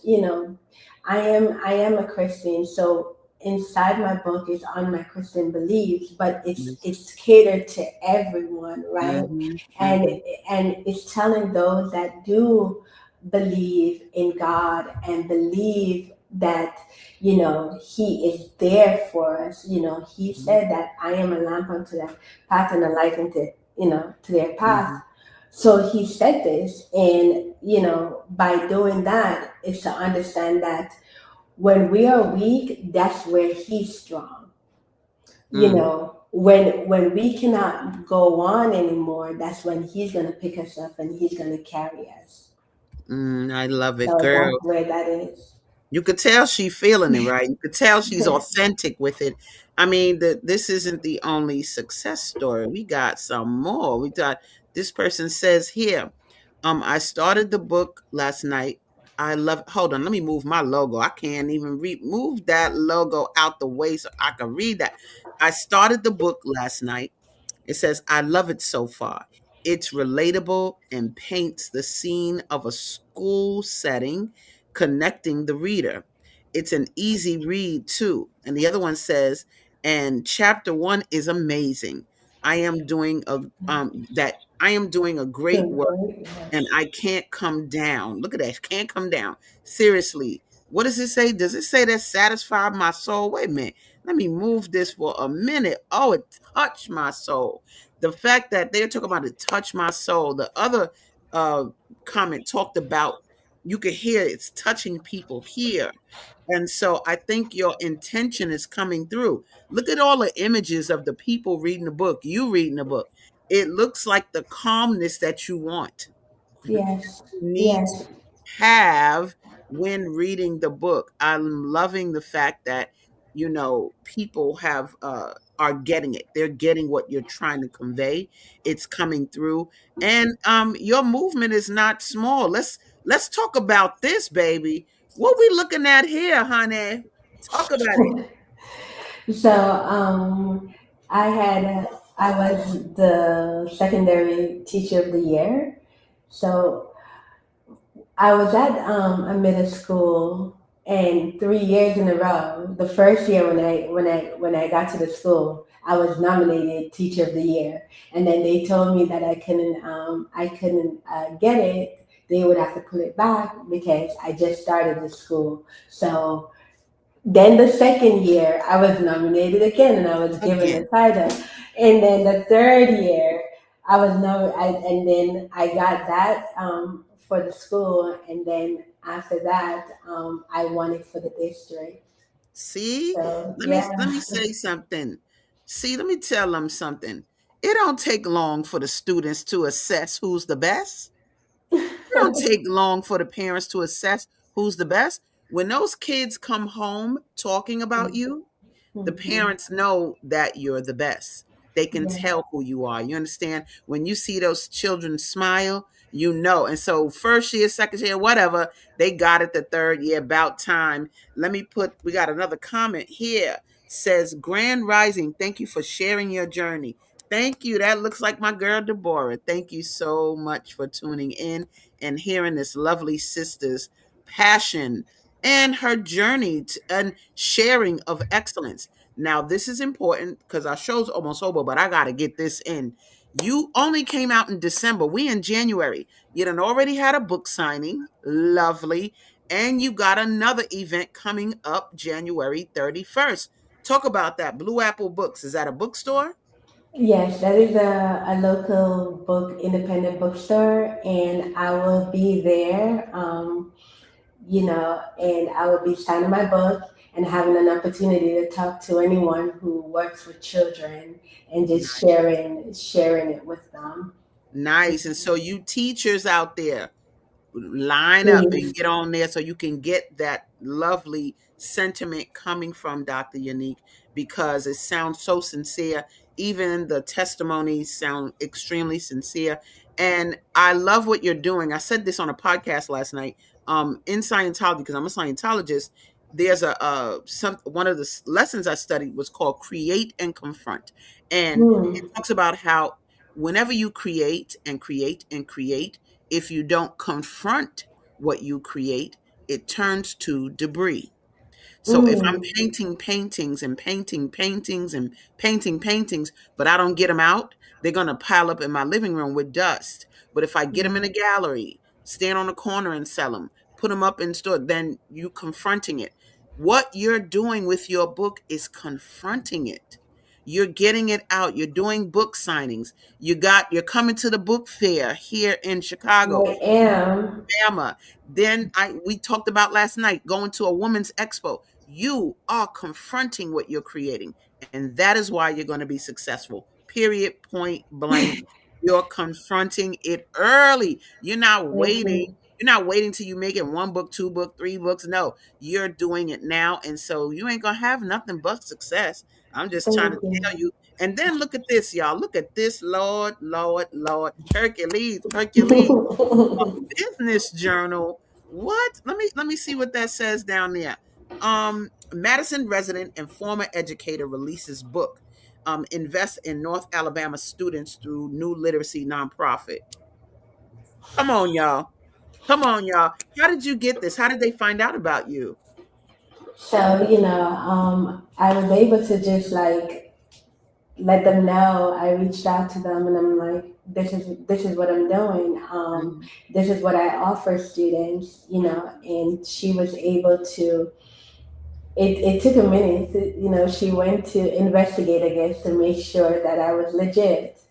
I am a Christian, so inside my book is on my Christian beliefs, but yes, it's catered to everyone, right? mhm, and mhm, and it's telling those that do believe in God and believe that He is there for us. He mhm, said that I am a lamp unto their path and a light unto to their path. mhm, So He said this, and by doing that is to understand that when we are weak, that's where He's strong. mm, when we cannot go on anymore, that's when he's gonna pick us up and he's gonna carry us. I love it, So girl. that's where that is. You could tell she feeling it, right? You could tell she's authentic with it. I mean, this isn't the only success story. We got some more. We got this person says here, I started the book last night. I love hold on, let me move my logo. I can't even move that logo out the way so I can read that. I started the book last night. It says, I love it so far. It's relatable and paints the scene of a school setting, connecting the reader. It's an easy read, too. And the other one says, and chapter one is amazing. I am doing a great Good, work great, and yes. I can't come down. Look at that. Can't come down. Seriously. What does it say? Does it say that satisfied my soul? Wait a minute. Let me move this for a minute. Oh, it touched my soul. The fact that they're talking about it touched my soul. The other uh, comment talked about you could hear it's touching people here. And so I think your intention is coming through. Look at all the images of the people reading the book, you reading the book. It looks like the calmness that you want, Yes, need to yes, have when reading the book. I'm loving the fact that people have are getting it. They're getting what you're trying to convey. It's coming through. And your movement is not small. Let's talk about this, baby. What we looking at here, honey? Talk about it. so I was the secondary teacher of the year. So I was at a middle school, and 3 years in a row. The first year when I got to the school, I was nominated teacher of the year, and then they told me that I couldn't get it. They would have to put it back because I just started the school. So then the second year, I was nominated again, and I was given the Again. title. And then the third year, and then I got that for the school, and then after that, I won it for the district. See, So let me yeah, say something. See, let me tell them something. It don't take long for the students to assess who's the best. It don't take long for the parents to assess who's the best. When those kids come home talking about you, the hmm, parents know that you're the best. They can yeah, tell who you are. You understand? When you see those children smile, you know. And so, first year, second year, whatever, they got it the third year, about time. We got another comment here. Says, Grand Rising, thank you for sharing your journey. Thank you. That looks like my girl, Deborah. Thank you so much for tuning in and hearing this lovely sister's passion and her journey and sharing of excellence. Now, this is important because our show's almost over, but I got to get this in. You only came out in December. We in January. You done already had a book signing. Lovely. And you got another event coming up January 31st. Talk about that. Blue Apple Books. Is that a bookstore? yes, that is a local independent bookstore, and I will be there. And I will be signing my book and having an opportunity to talk to anyone who works with children and just sharing it with them. Nice. And so you teachers out there, line up and Please. get on there so you can get that lovely sentiment coming from Dr. Yanique, because it sounds so sincere. Even the testimonies sound extremely sincere. And I love what you're doing. I said this on a podcast last night. In Scientology, because I'm a Scientologist, there's one of the lessons I studied was called Create and Confront. And it Mm, talks about how whenever you create and create and create, if you don't confront what you create, it turns to debris. So if I'm mm, painting paintings and painting paintings and painting paintings, but I don't get them out, they're going to pile up in my living room with dust. But if I get them in a gallery, stand on a corner and sell them, put them up in store, then you confronting it. What you're doing with your book is confronting it. You're getting it out. You're doing book signings. You're coming to the book fair here in Chicago. I am. Alabama. Then we talked about last night going to a women's expo. You are confronting what you're creating. And that is why you're going to be successful. Period, point blank. You're confronting it early. You're not Thank waiting. you. You're not waiting till you make it one book, two book, three books. No, you're doing it now. And so you ain't going to have nothing but success. I'm just trying to Thank you. tell you. And then look at this, y'all. Look at this, Lord, Lord, Lord. Hercules, Hercules. Business journal. What? Let me see what that says down there. Madison resident and former educator releases book. Invest in North Alabama students through new literacy nonprofit. Come on, y'all. Come on, y'all. How did you get this? How did they find out about you? So, I was able to just like let them know. I reached out to them and I'm like, this is what I'm doing. Mhm. This is what I offer students, and she was able to. It took a minute. She went to investigate, I guess, to make sure that I was legit.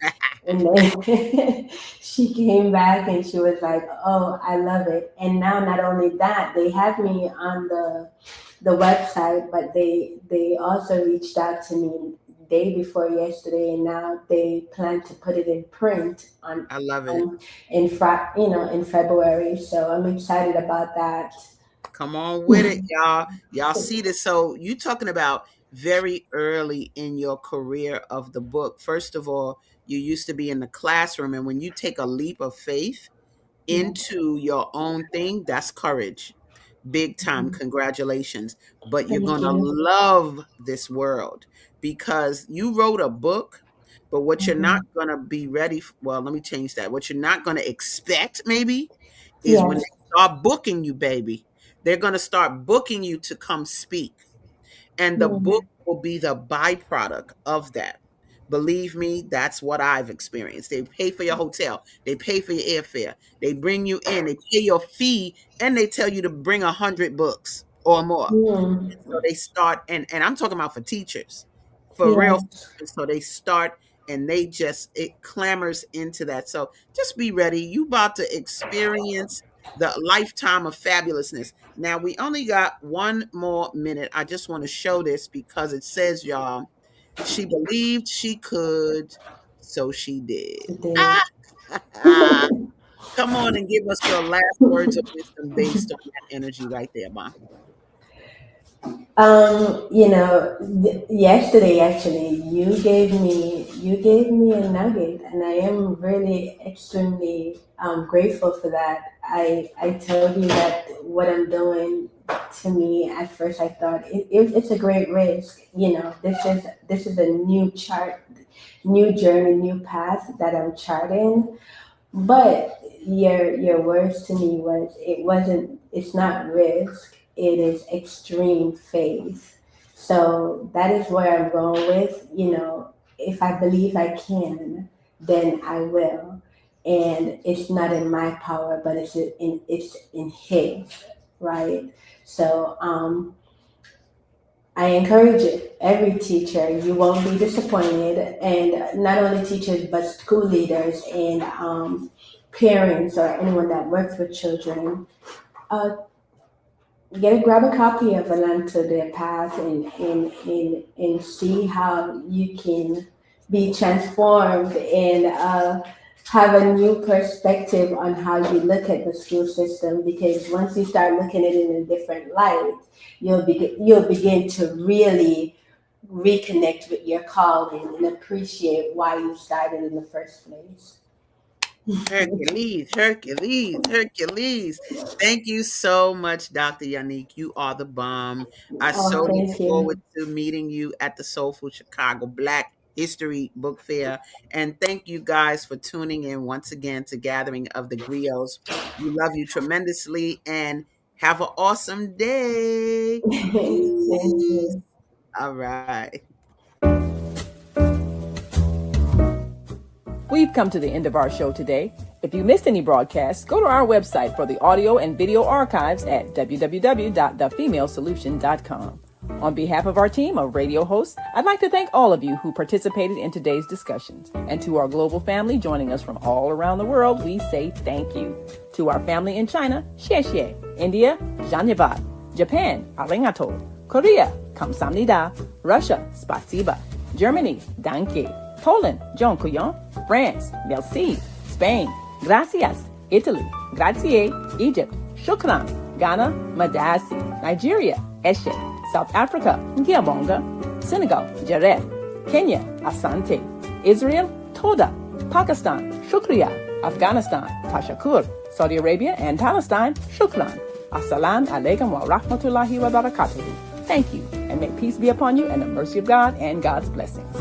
And then she came back and she was like, "Oh, I love it." And now, not only that, they have me on the website, but they also reached out to me day before yesterday, and now they plan to put it in print I love it. on in February. So I'm excited about that. Come on with it, y'all. Y'all see this. So you talking about very early in your career of the book. First of all, you used to be in the classroom, and when you take a leap of faith Yeah. into your own thing, that's courage. Big time. Mhm. Congratulations. But you're Thank going to you. love this world because you wrote a book, but what you're not Mhm. going to be ready for, well, let me change that. What you're not going to expect maybe is when Yes. they start booking you, baby. They're going to start booking you to come speak, and the Yeah. book will be the byproduct of that. Believe me, that's what I've experienced. They pay for your hotel, they pay for your airfare, they bring you in, they pay your fee, and they tell you to bring 100 books or more. Mm. So they start, and I'm talking about for teachers, for real. Yes. So they start and they just it clambers into that. So just be ready. You about to experience the lifetime of fabulousness. Now we only got one more minute. I just want to show this because it says, y'all, she believed she could, so she did. She did. Ah, come on and give us your last words of wisdom based on that energy right there, Ma. Yesterday actually, you gave me a nugget, and I am really extremely grateful for that. I told you that what I'm doing, to me at first I thought it's a great risk. This is a new chart, new journey, new path that I'm charting. But your words to me was, it's not risk, it is extreme faith. So that is where I'm going with, if I believe I can, then I will. And it's not in my power, but it's in his, right? So I encourage it. Every teacher, you won't be disappointed, and not only teachers, but school leaders and parents or anyone that works with children. Uh, grab a copy of A Land to Their Path, and see how you can be transformed and have a new perspective on how you look at the school system. Because once you start looking at it in a different light, you'll begin to really reconnect with your calling and appreciate why you started in the first place. Hercules, Hercules, Hercules. Thank you so much, Dr. Yanique. You are the bomb. I so Oh, look thank forward you. to meeting you at the Soulful Chicago Black History Book Fair. And thank you guys for tuning in once again to Gathering of the Griots. We love you tremendously and have an awesome day. Thank Peace. you. All right. We've come to the end of our show today. If you missed any broadcasts, go to our website for the audio and video archives at www.thefemalesolution.com. On behalf of our team of radio hosts, I'd like to thank all of you who participated in today's discussions. And to our global family joining us from all around the world, we say thank you. To our family in China, xie xie. India, zhanyavad. Japan, arigato. Korea, kamsamnida. Russia, spasiba. Germany, danke. Poland, dziękuję. France, merci. Spain, gracias. Italy, grazie. Egypt, shukran. Ghana, madasi. Nigeria, eshe. South Africa, ngiyabonga. Senegal, jareh. Kenya, asante. Israel, toda. Pakistan, shukriya. Afghanistan, tashakur. Saudi Arabia and Palestine, shukran. Assalamu alaikum wa rahmatullahi wa barakatuhu. Thank you, and may peace be upon you and the mercy of God and God's blessings.